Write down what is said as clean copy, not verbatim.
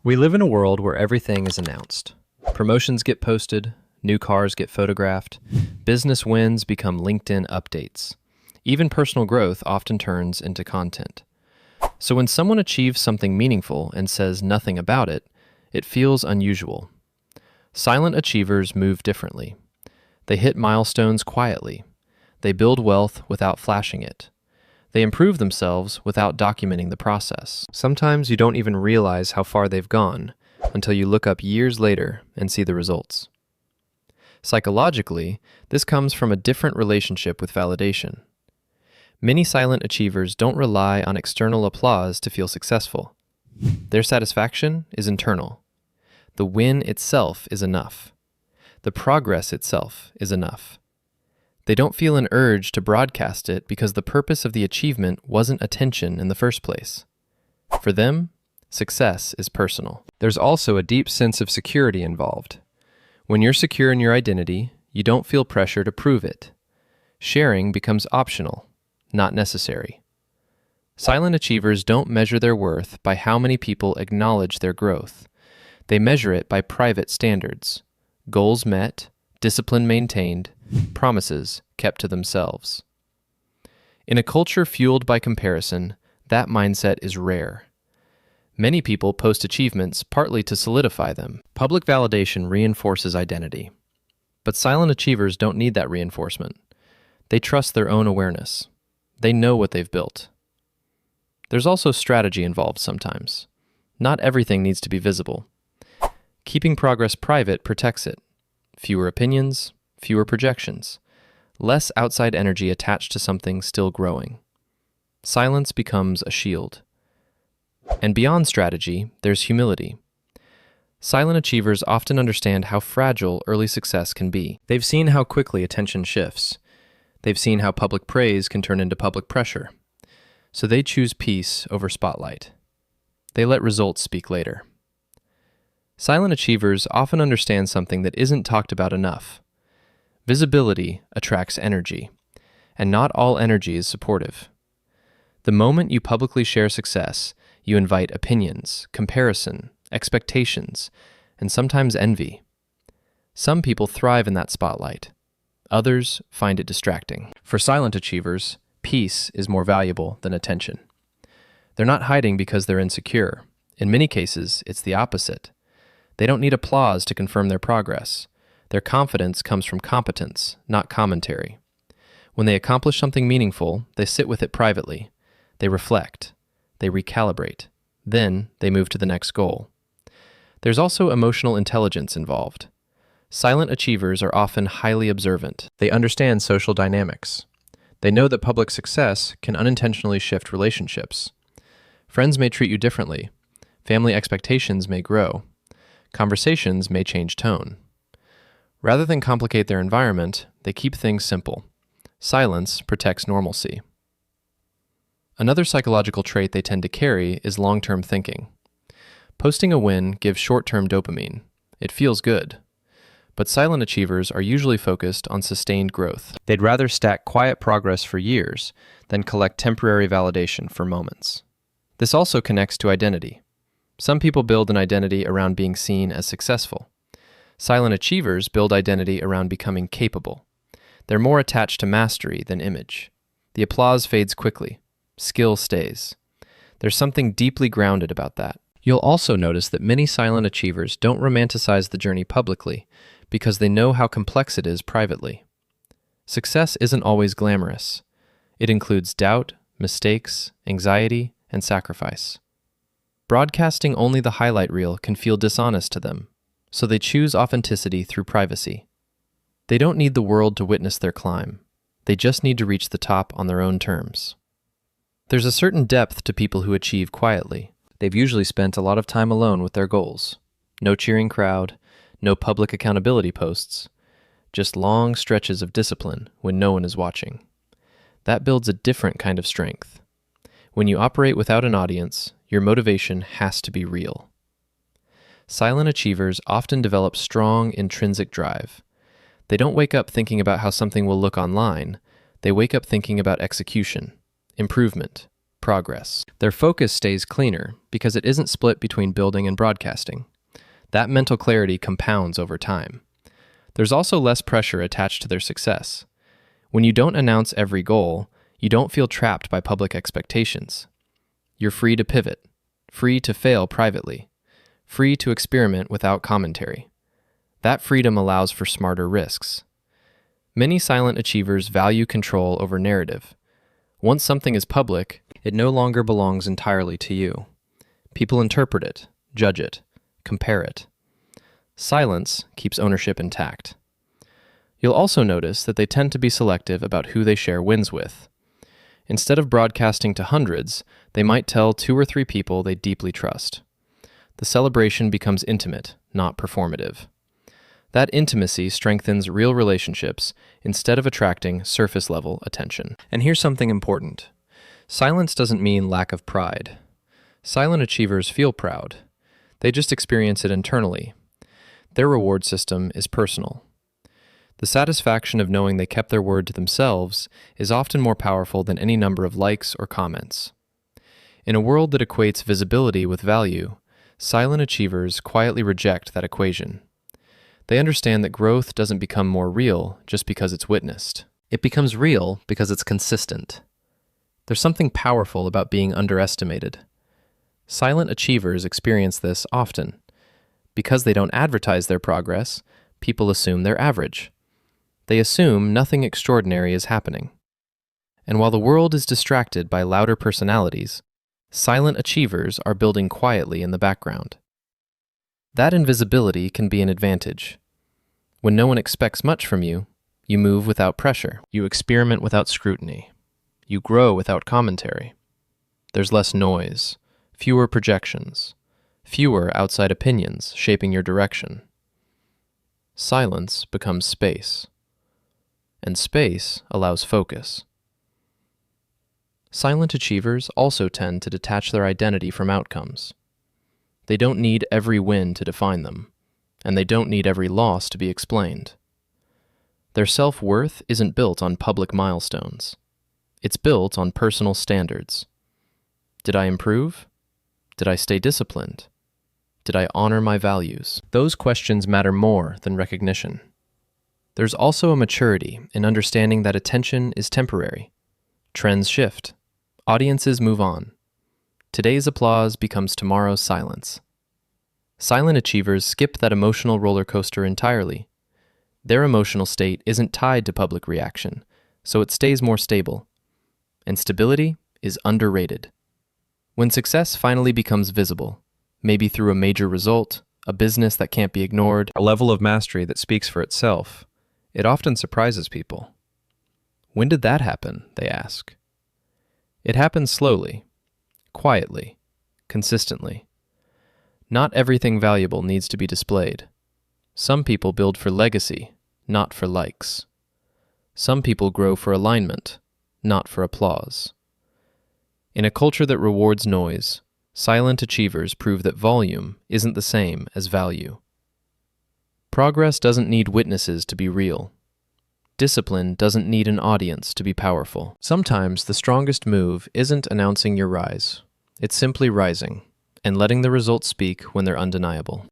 We live in a world where everything is announced. Promotions get posted, new cars get photographed, business wins become LinkedIn updates. Even personal growth often turns into content. So when someone achieves something meaningful and says nothing about it, it feels unusual. Silent achievers move differently. They hit milestones quietly. They build wealth without flashing it. They improve themselves without documenting the process. Sometimes you don't even realize how far they've gone until you look up years later and see the results. Psychologically, this comes from a different relationship with validation. Many silent achievers don't rely on external applause to feel successful. Their satisfaction is internal. The win itself is enough. The progress itself is enough. They don't feel an urge to broadcast it because the purpose of the achievement wasn't attention in the first place. For them, success is personal. There's also a deep sense of security involved. When you're secure in your identity, you don't feel pressure to prove it. Sharing becomes optional, not necessary. Silent achievers don't measure their worth by how many people acknowledge their growth. They measure it by private standards. Goals met, discipline maintained, promises kept to themselves. In a culture fueled by comparison, that mindset is rare. Many people post achievements partly to solidify them. Public validation reinforces identity. But silent achievers don't need that reinforcement. They trust their own awareness. They know what they've built. There's also strategy involved sometimes. Not everything needs to be visible. Keeping progress private protects it. Fewer opinions, fewer projections, less outside energy attached to something still growing. Silence becomes a shield. And beyond strategy, there's humility. Silent achievers often understand how fragile early success can be. They've seen how quickly attention shifts. They've seen how public praise can turn into public pressure. So they choose peace over spotlight. They let results speak later. Silent achievers often understand something that isn't talked about enough. Visibility attracts energy, and not all energy is supportive. The moment you publicly share success, you invite opinions, comparison, expectations, and sometimes envy. Some people thrive in that spotlight. Others find it distracting. For silent achievers, peace is more valuable than attention. They're not hiding because they're insecure. In many cases, it's the opposite. They don't need applause to confirm their progress. Their confidence comes from competence, not commentary. When they accomplish something meaningful, they sit with it privately. They reflect. They recalibrate. Then they move to the next goal. There's also emotional intelligence involved. Silent achievers are often highly observant. They understand social dynamics. They know that public success can unintentionally shift relationships. Friends may treat you differently. Family expectations may grow. Conversations may change tone. Rather than complicate their environment, they keep things simple. Silence protects normalcy. Another psychological trait they tend to carry is long-term thinking. Posting a win gives short-term dopamine. It feels good. But silent achievers are usually focused on sustained growth. They'd rather stack quiet progress for years than collect temporary validation for moments. This also connects to identity. Some people build an identity around being seen as successful. Silent achievers build identity around becoming capable. They're more attached to mastery than image. The applause fades quickly. Skill stays. There's something deeply grounded about that. You'll also notice that many silent achievers don't romanticize the journey publicly because they know how complex it is privately. Success isn't always glamorous. It includes doubt, mistakes, anxiety, and sacrifice. Broadcasting only the highlight reel can feel dishonest to them, so they choose authenticity through privacy. They don't need the world to witness their climb. They just need to reach the top on their own terms. There's a certain depth to people who achieve quietly. They've usually spent a lot of time alone with their goals. No cheering crowd, no public accountability posts, just long stretches of discipline when no one is watching. That builds a different kind of strength. When you operate without an audience, your motivation has to be real. Silent achievers often develop strong intrinsic drive. They don't wake up thinking about how something will look online. They wake up thinking about execution, improvement, progress. Their focus stays cleaner because it isn't split between building and broadcasting. That mental clarity compounds over time. There's also less pressure attached to their success. When you don't announce every goal, you don't feel trapped by public expectations. You're free to pivot, free to fail privately, free to experiment without commentary. That freedom allows for smarter risks. Many silent achievers value control over narrative. Once something is public, it no longer belongs entirely to you. People interpret it, judge it, compare it. Silence keeps ownership intact. You'll also notice that they tend to be selective about who they share wins with. Instead of broadcasting to hundreds, they might tell 2 or 3 people they deeply trust. The celebration becomes intimate, not performative. That intimacy strengthens real relationships instead of attracting surface-level attention. And here's something important. Silence doesn't mean lack of pride. Silent achievers feel proud. They just experience it internally. Their reward system is personal. The satisfaction of knowing they kept their word to themselves is often more powerful than any number of likes or comments. In a world that equates visibility with value, silent achievers quietly reject that equation. They understand that growth doesn't become more real just because it's witnessed. It becomes real because it's consistent. There's something powerful about being underestimated. Silent achievers experience this often. Because they don't advertise their progress, people assume they're average. They assume nothing extraordinary is happening. And while the world is distracted by louder personalities, silent achievers are building quietly in the background. That invisibility can be an advantage. When no one expects much from you, you move without pressure. You experiment without scrutiny. You grow without commentary. There's less noise, fewer projections, fewer outside opinions shaping your direction. Silence becomes space, and space allows focus. Silent achievers also tend to detach their identity from outcomes. They don't need every win to define them, and they don't need every loss to be explained. Their self-worth isn't built on public milestones. It's built on personal standards. Did I improve? Did I stay disciplined? Did I honor my values? Those questions matter more than recognition. There's also a maturity in understanding that attention is temporary. Trends shift. Audiences move on. Today's applause becomes tomorrow's silence. Silent achievers skip that emotional roller coaster entirely. Their emotional state isn't tied to public reaction, so it stays more stable. And stability is underrated. When success finally becomes visible, maybe through a major result, a business that can't be ignored, a level of mastery that speaks for itself, it often surprises people. When did that happen, they ask. It happens slowly, quietly, consistently. Not everything valuable needs to be displayed. Some people build for legacy, not for likes. Some people grow for alignment, not for applause. In a culture that rewards noise, silent achievers prove that volume isn't the same as value. Progress doesn't need witnesses to be real. Discipline doesn't need an audience to be powerful. Sometimes the strongest move isn't announcing your rise. It's simply rising and letting the results speak when they're undeniable.